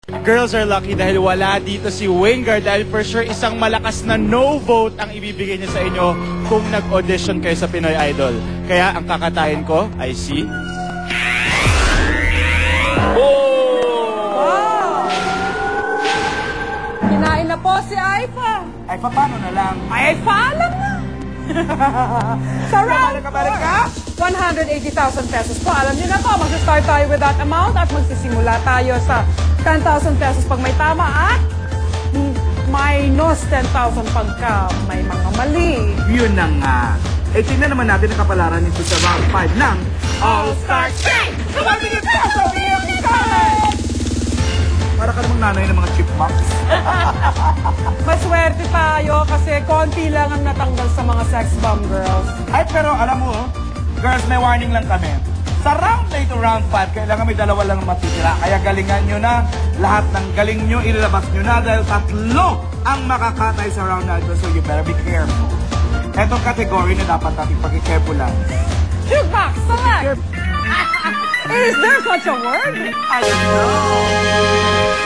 Girls are lucky dahil wala dito si Wingar dahil for sure isang malakas na no vote ang ibibigay niya sa inyo kung nag-audition kayo sa Pinoy Idol. Kaya ang kakatayin ko ay si... Wow! Kinain na po si Aifa. Ay, paano na lang? Ay, Aifa, alam na. Sa round 4, 180,000 pesos po. Alam niyo na po, mag-start tayo with that amount at magsisimula tayo sa 10,000 pesos pag may tama at minus 10,000 pagka may mga mali. Yun na nga. Eh, tingnan naman natin ang kapalaran nito sa round 5 ng All-Star Game! Para ka namang nanay ng mga chipmunks. Maswerte tayo kasi konti lang ang natanggal sa mga sex bomb girls. Ay, pero alam mo, girls, may warning lang kami. Sa round na ito, round 5, kailangan may dalawa lang matitira. Kaya galingan nyo na, lahat ng galing nyo, ilalabas nyo na dahil 3 ang makakatay sa round na ito. So you better be careful. Etong category na dapat natin pag-careful lang. Jukebox, select! Is there such a word? I know!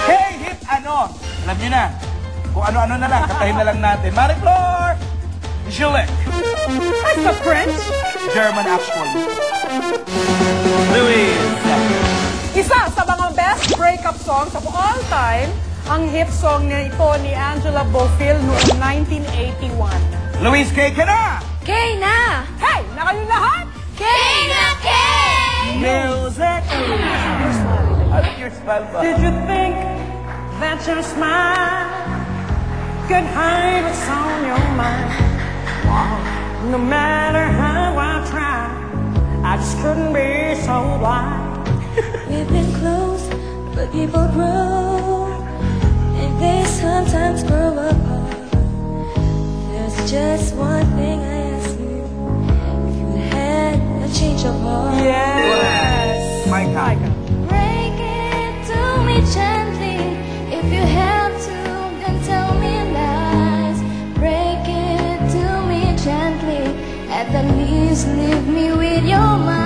Hey, hit ano? Alam nyo na, kung ano-ano na lang, katahin na lang natin. Mariflor! Juliet! That's the French? German actually. Luis! Isa sa mga best breakup songs of all time, ang hit song na ito ni Angela Bofill noong 1981. Luis, K ka na! Kay na! Hey! Na kayo lahat? Kay na kay! Music! Ano your smile ba? Did you think that your smile could hide what's on your mind? Wow. No matter how I try, I just couldn't be so blind. We've been close, but people grow, and they sometimes grow apart. There's just one thing I ask you, if you had a change of heart. Yes! Micah. Break it to me gently, if you have to, then tell me lies. Break it to me gently, at the least leave me with your mind.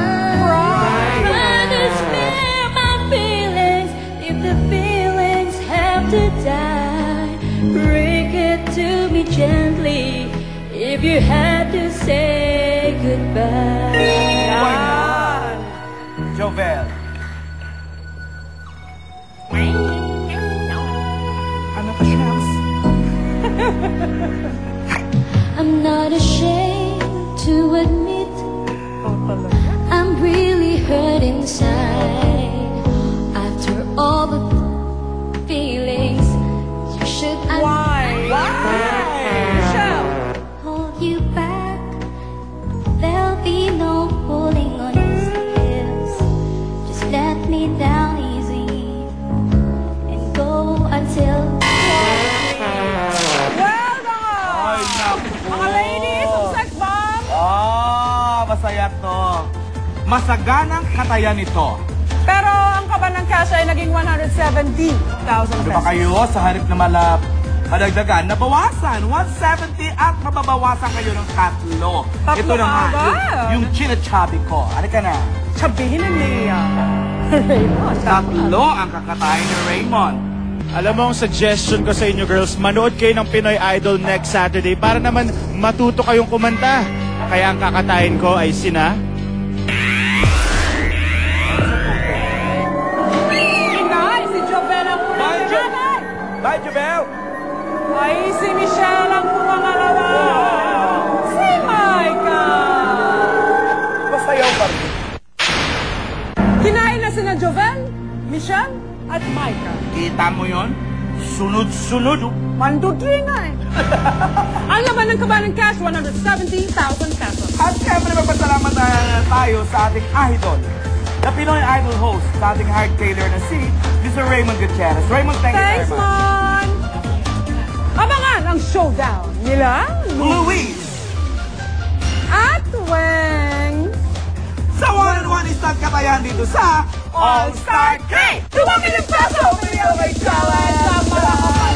Rather spare my feelings, if the feelings have to die. Break it to me gently, if you had to say goodbye. Yan! Jovel. Ano ka, Shams? I'm not ashamed to admit I'm really hurt inside. After all the feelings, you should Michelle! hold you back. There'll be no pulling on your skills. Just let me down easy and go until Well done! Ay, naku. Mga ladies of sex bomb! Masaya to. Masaganang katayan ito. Pero ang kaban ng cash ay naging 170,000 Di ba pesos. kayo sa harip na madagdagan, nabawasan 170 at mababawasan kayo ng 3. Ito na nga, yung chinachabi ko. Ano ka na? Sabihin ni Raymond. 3 ang kakatayin ni Raymond. Alam mo, ang suggestion ko sa inyo girls, manood kayo ng Pinoy Idol next Saturday para naman matuto kayong kumanta. Kaya ang kakatayin ko ay sina... Inay, si Jovel ang Bye, unang Jo- nanay. Bye, Jubel! Ay, si Michelle ang pumangalawa. Si Micah. Masayaw pa rin. Kinain na sina Jovel, Michelle, at Micah. Kita mo yon? Sunod-sunod. Pandudlinay. Ang laman ng kaban ng cash, 170,000 pesos. At siyempre magpasalamat tayo sa ating idol, the Pinoy Idol host, sa ating hard tailor na si Mr. Raymond Gutierrez. Raymond, thank you Thanks, very much. Mon! Abangan ang showdown nila Luis! at Weng. Sa 1-on-1 instant katayan dito sa All-Star Game! Tumangin yung peso! May challenge!